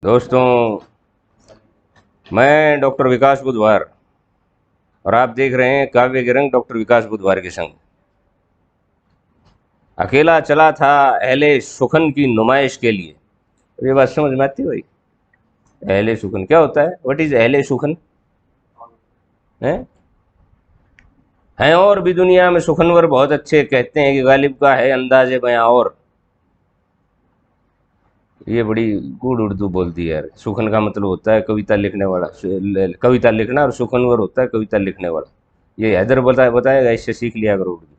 दोस्तों, मैं डॉक्टर विकास बुधवार और आप देख रहे हैं काव्य के रंग डॉक्टर विकास बुधवार के संग। अकेला चला था अहले सुखन की नुमाइश के लिए। ये बात समझ में आती है भाई? अहले सुखन क्या होता है? व्हाट इज अहले सुखन? है हैं और भी दुनिया में सुखनवर बहुत अच्छे, कहते हैं कि गालिब का है अंदाजे बयां। और ये बड़ी गुड़ उर्दू बोलती है यार। सुखन का मतलब होता है कविता लिखने वाला, कविता लिखना, और सुखनवर होता है कविता लिखने वाला। ये हैदर बताएगा, इससे सीख लिया करो उर्दू।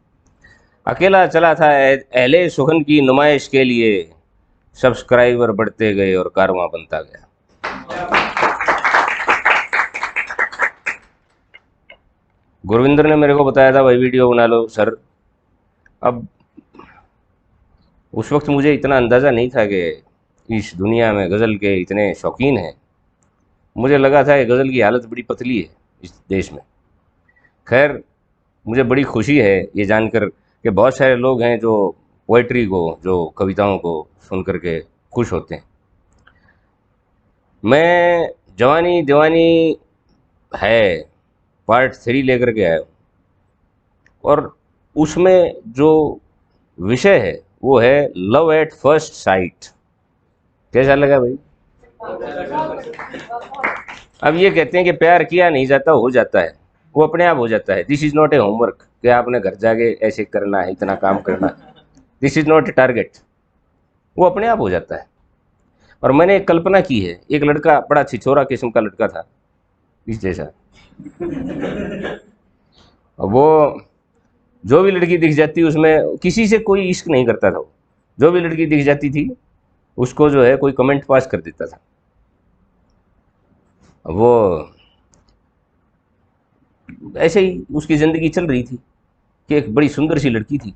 अकेला चला था अहले सुखन की नुमाइश के लिए, सब्सक्राइबर बढ़ते गए और कारवां बनता गया। गुरविंदर ने मेरे को बताया था भाई वीडियो बना लो सर। अब उस वक्त मुझे इतना अंदाज़ा नहीं था कि इस दुनिया में गज़ल के इतने शौकीन हैं। मुझे लगा था कि गज़ल की हालत बड़ी पतली है इस देश में। खैर, मुझे बड़ी खुशी है ये जानकर कि बहुत सारे लोग हैं जो पोइट्री को, जो कविताओं को सुन कर के खुश होते हैं। मैं जवानी दीवानी है पार्ट 3 लेकर के आया हूँ, और उसमें जो विषय है वो है लव एट फर्स्ट साइट। कैसा लगा भाई? अब ये कहते हैं कि प्यार किया नहीं जाता, हो जाता है, वो अपने आप हो जाता है। This is not a homework कि आपने घर जाके ऐसे करना है, इतना काम करना है। This is not a target, वो अपने आप हो जाता है। और मैंने एक कल्पना की है, एक लड़का, बड़ा छिछोरा किस्म का लड़का था इस जैसा। वो जो भी लड़की दिख जाती उसमें, किसी से कोई इश्क नहीं करता था वो। जो भी लड़की दिख जाती थी उसको जो है कोई कमेंट पास कर देता था। वो ऐसे ही उसकी ज़िंदगी चल रही थी कि एक बड़ी सुंदर सी लड़की थी,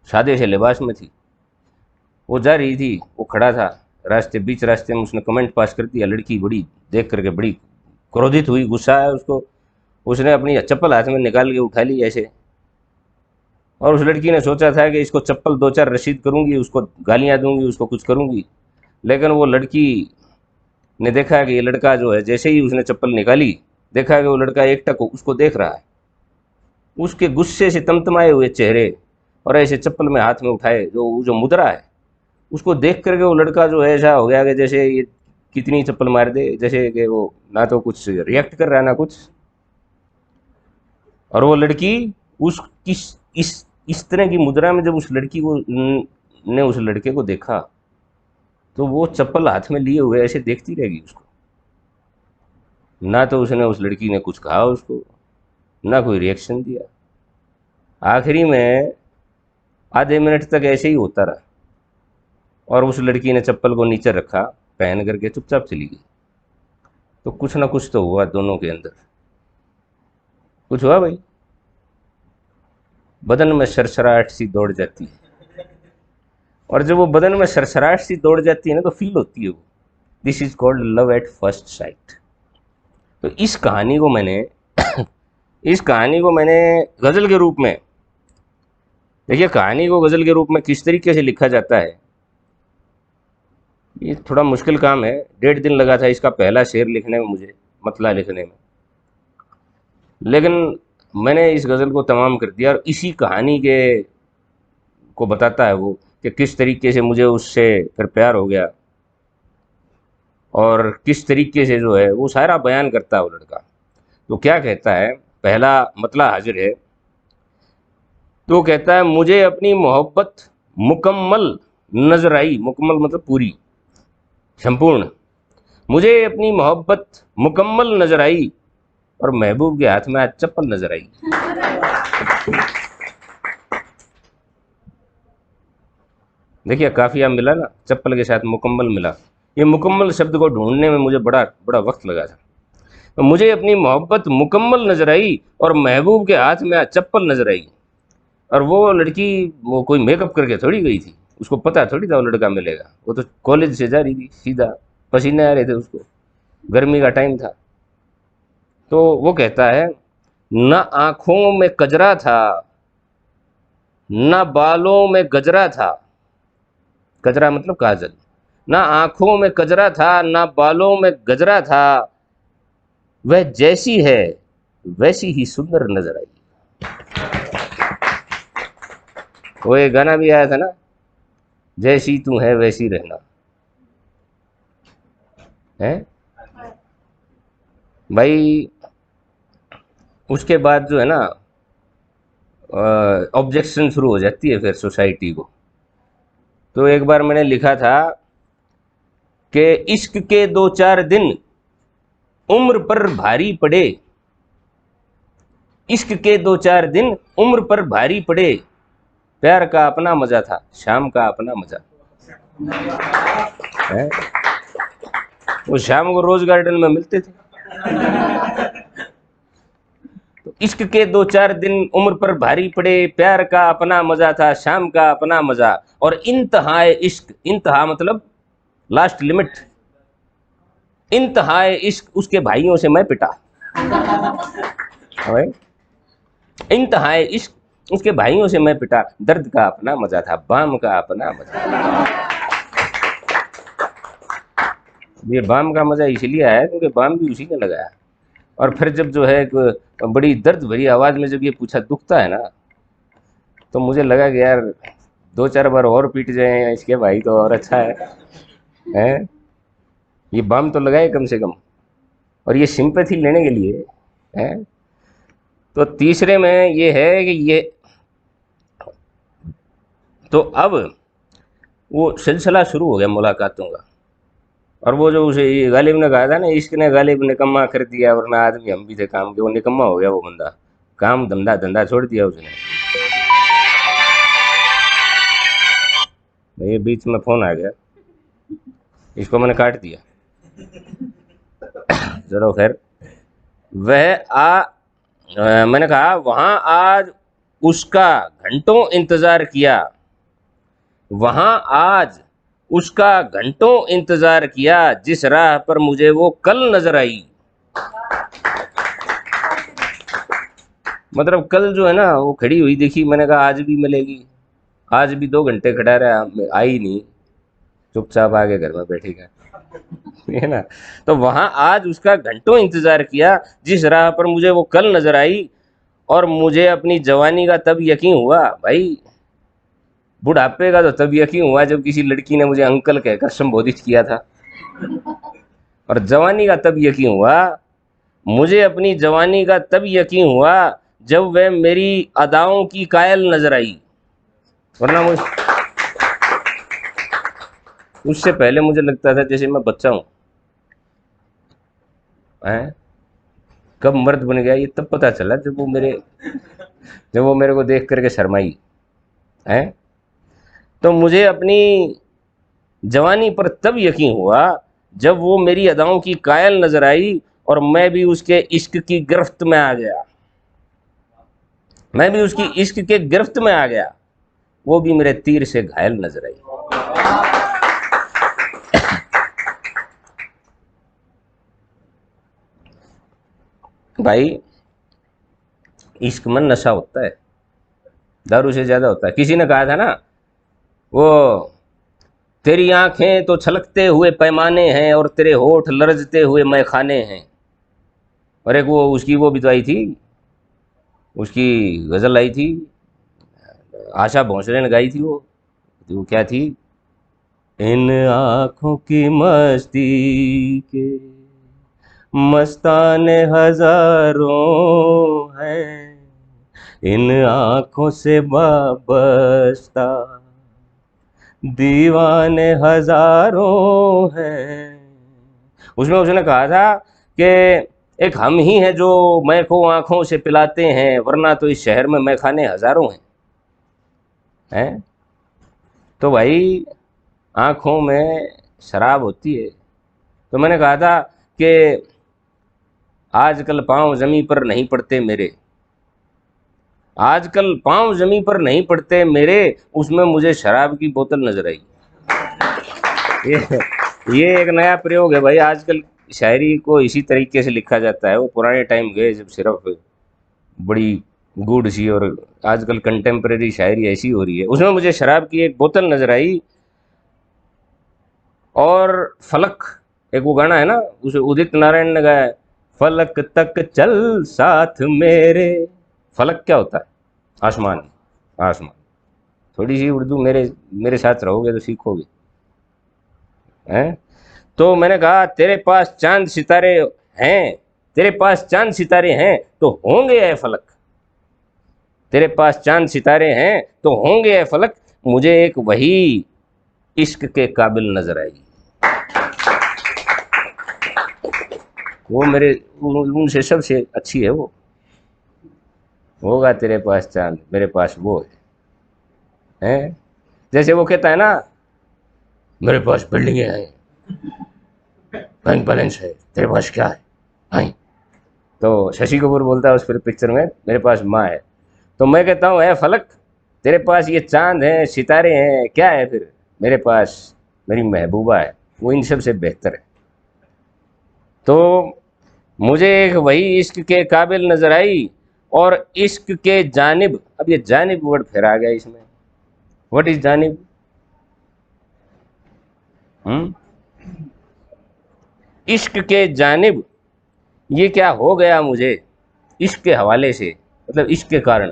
सादे से लिबास में थी। वो जा रही थी, वो खड़ा था रास्ते, बीच रास्ते में उसने कमेंट पास कर दिया। लड़की बड़ी देख करके बड़ी क्रोधित हुई, गुस्सा आया उसको। उसने अपनी चप्पल हाथ में निकाल के उठा ली ऐसे। और उस लड़की ने सोचा था कि इसको चप्पल 2-4 रसीद करूंगी, उसको गालियां दूंगी, उसको कुछ करूंगी। लेकिन वो लड़की ने देखा कि ये लड़का जो है, जैसे ही उसने चप्पल निकाली, देखा कि वो लड़का एकटक उसको देख रहा है। उसके गुस्से से तमतमाए हुए चेहरे और ऐसे चप्पल में हाथ में उठाए जो मुद्रा है, उसको देख करके वो लड़का जो है ऐसा हो गया कि जैसे ये कितनी चप्पल मार दे, जैसे कि वो ना तो कुछ रिएक्ट कर रहा है ना कुछ। और वो लड़की उस इस तरह की मुद्रा में जब उस लड़की को ने उस लड़के को देखा, तो वो चप्पल हाथ में लिए हुए ऐसे देखती रहेगी उसको। ना तो उसने, उस लड़की ने कुछ कहा उसको, ना कोई रिएक्शन दिया। आखिरी में आधे मिनट तक ऐसे ही होता रहा, और उस लड़की ने चप्पल को नीचे रखा, पहन करके चुपचाप चली गई। तो कुछ ना कुछ तो हुआ दोनों के अंदर। कुछ हुआ भाई, बदन में सरसराहट सी दौड़ जाती है। और जब वो बदन में सरसराहट सी दौड़ जाती है ना, तो फील होती है वो। This is called love at first sight. तो इस कहानी को मैंने गज़ल के रूप में, देखिए कहानी को गज़ल के रूप में किस तरीके से लिखा जाता है, ये थोड़ा मुश्किल काम है। 1.5 दिन लगा था इसका पहला शेर लिखने में मुझे, मतला लिखने में। लेकिन मैंने इस गज़ल को तमाम कर दिया, और इसी कहानी के को बताता है वो कि किस तरीके से मुझे उससे फिर प्यार हो गया, और किस तरीके से जो है वो सारा बयान करता है वो लड़का। तो क्या कहता है, पहला मतला हाजिर है। तो कहता है, मुझे अपनी मोहब्बत मुकम्मल नजर आई। मुकम्मल मतलब पूरी, संपूर्ण। मुझे अपनी मोहब्बत मुकम्मल नजर आई, और महबूब के हाथ में आज चप्पल नजर आई। देखिए काफिया मिला ना, चप्पल के साथ मुकम्मल मिला। ये मुकम्मल शब्द को ढूंढने में मुझे बड़ा बड़ा वक्त लगा था। तो मुझे अपनी मोहब्बत मुकम्मल नजर आई, और महबूब के हाथ में आज चप्पल नजर आई। और वो लड़की, वो कोई मेकअप करके थोड़ी गई थी, उसको पता थोड़ी था वो लड़का मिलेगा। वो तो कॉलेज से जा रही थी सीधा, पसीने आ रहे थे उसको, गर्मी का टाइम था। तो वो कहता है, न आंखों में कजरा था, न बालों में गजरा था। गजरा मतलब काजल। ना आंखों में कजरा था, ना बालों में गजरा था, वह जैसी है वैसी ही सुंदर नजर आई। वो एक गाना भी आया था ना, जैसी तू है वैसी रहना, है भाई। उसके बाद जो है ना, ऑब्जेक्शन शुरू हो जाती है फिर सोसाइटी को। तो एक बार मैंने लिखा था कि इश्क के 2-4 दिन उम्र पर भारी पड़े, इश्क के 2-4 दिन उम्र पर भारी पड़े, प्यार का अपना मजा था, शाम का अपना मजा है। वो शाम को रोज गार्डन में मिलते थे। तो इश्क के 2-4 दिन उम्र पर भारी पड़े, प्यार का अपना मजा था, शाम का अपना मजा। और इंतहाए इश्क, इंतहा मतलब लास्ट लिमिट, इंतहाए इश्क उसके भाइयों से मैं पिटा। इंतहाए इश्क उसके भाइयों से मैं पिटा, दर्द का अपना मजा था, बाम का अपना मजा। ये बाम का मजा इसलिए आया क्योंकि बाम भी उसी ने लगाया। और फिर जब जो है एक बड़ी दर्द भरी आवाज में जब ये पूछा दुखता है ना, तो मुझे लगा कि यार 2-4 बार और पीट जाए इसके भाई तो और अच्छा है? ये बाम तो लगाए कम से कम, और ये सिंपैथी लेने के लिए है। तो तीसरे में ये है कि ये, तो अब वो सिलसिला शुरू हो गया मुलाकातों का। और वो जो उसे गालिब ने कहा था ना, इश्क ने गालिब निकम्मा कर दिया, वरना आदमी हम भी थे काम के, वो निकम्मा हो गया वो बंदा, काम धंधा धंधा छोड़ दिया उसने। ये बीच में फोन आ गया, इसको मैंने काट दिया। चलो खैर, मैंने कहा वहां आज उसका घंटों इंतजार किया, वहां आज उसका घंटों इंतजार किया, जिस राह पर मुझे वो कल नजर आई। मतलब कल जो है ना वो खड़ी हुई देखी, मैंने कहा आज भी मिलेगी, आज भी 2 घंटे खड़ा रहा, आई नहीं, चुपचाप आके घर में बैठेगा, है ना। तो वहां आज उसका घंटों इंतजार किया, जिस राह पर मुझे वो कल नजर आई। और मुझे अपनी जवानी का तब यकीन हुआ भाई, बुढ़ापे का तो तब यकीन हुआ जब किसी लड़की ने मुझे अंकल कहकर संबोधित किया था। और जवानी का तब यकीन हुआ, मुझे अपनी जवानी का तब यकीन हुआ जब वह मेरी अदाओं की कायल नजर आई। वरना मुझे उससे पहले मुझे लगता था जैसे मैं बच्चा हूं, हैं? कब मर्द बन गया ये तब पता चला जब वो मेरे को देख करके शर्माई है। तो मुझे अपनी जवानी पर तब यकीन हुआ जब वो मेरी अदाओं की कायल नजर आई, और मैं भी उसके इश्क की गिरफ्त में आ गया, मैं भी उसकी इश्क के गिरफ्त में आ गया, वो भी मेरे तीर से घायल नजर आई। भाई इश्क में नशा होता है, दारू से ज्यादा होता है। किसी ने कहा था ना, वो तेरी आंखें तो छलकते हुए पैमाने हैं, और तेरे होठ लरजते हुए मैखाने हैं। और एक वो उसकी वो भी तो आई थी, उसकी गजल आई थी, आशा भोसले ने गाई थी वो क्या थी, इन आंखों की मस्ती के मस्ताने हजारों हैं, इन आंखों से वाबस्ता दीवाने हजारों हैं। उसमें उसने कहा था कि एक हम ही हैं जो मैं को आंखों से पिलाते हैं, वरना तो इस शहर में मैखाने हजारों हैं। तो भाई आंखों में शराब होती है। तो मैंने कहा था कि आजकल पांव जमीन पर नहीं पड़ते मेरे, आजकल पांव जमीन पर नहीं पड़ते मेरे, उसमें मुझे शराब की बोतल नजर आई। ये ये एक नया प्रयोग है भाई, आजकल शायरी को इसी तरीके से लिखा जाता है। वो पुराने टाइम गए जब सिर्फ बड़ी गूढ़ सी, और आजकल कंटेम्प्रेरी शायरी ऐसी हो रही है। उसमें मुझे शराब की एक बोतल नजर आई, और फलक, एक वो गाना है ना, उसे उदित नारायण ने गाया है, फलक तक चल साथ मेरे। फलक क्या होता है? आसमान। आसमान। थोड़ी सी उर्दू मेरे मेरे साथ रहोगे तो सीखोगे हैं। तो मैंने कहा तेरे पास चांद सितारे हैं, तेरे पास चांद सितारे हैं तो होंगे ऐ फलक, तेरे पास चांद सितारे हैं तो होंगे ऐ फलक, मुझे एक वही इश्क के काबिल नजर आएगी। वो मेरे उनसे सबसे अच्छी है वो। होगा तेरे पास चांद, मेरे पास वो है। जैसे वो कहता है ना, मेरे पास बिल्डिंगें हैं, बैंक बैलेंस है, तेरे पास क्या है? आई। तो शशि कपूर बोलता है उस फिर पिक्चर में, मेरे पास माँ है। तो मैं कहता हूँ, है फलक, तेरे पास ये चांद है, सितारे हैं, क्या है फिर? मेरे पास मेरी महबूबा है, वो इन सब से बेहतर है। तो मुझे एक वही इश्क के काबिल नजर आई, और इश्क के जानिब, अब ये जानिब वर्ड फिर आ गया इसमें। व्हाट इज जानिब? इश्क के जानिब ये क्या हो गया मुझे, इश्क के हवाले से, मतलब इश्क के कारण,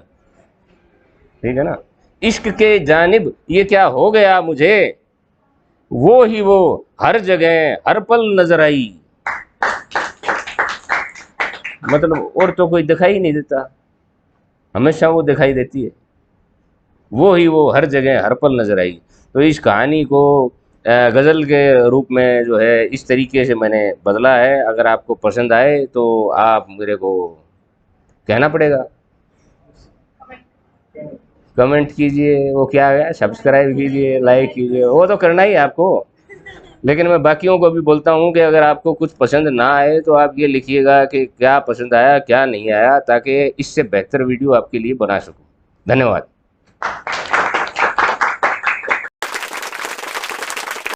ठीक है ना। इश्क के जानिब ये क्या हो गया मुझे, वो ही वो हर जगह हर पल नजर आई। मतलब और तो कोई दिखाई नहीं देता, हमेशा वो दिखाई देती है, वो ही वो हर जगह हर पल नजर आई। तो इस कहानी को गज़ल के रूप में जो है इस तरीके से मैंने बदला है। अगर आपको पसंद आए तो आप मेरे को कहना पड़ेगा, कमेंट कीजिए, वो क्या है, सब्सक्राइब कीजिए, लाइक कीजिए, वो तो करना ही है आपको। लेकिन मैं बाकियों को भी बोलता हूँ कि अगर आपको कुछ पसंद ना आए तो आप ये लिखिएगा कि क्या पसंद आया क्या नहीं आया, ताकि इससे बेहतर वीडियो आपके लिए बना सकूँ। धन्यवाद।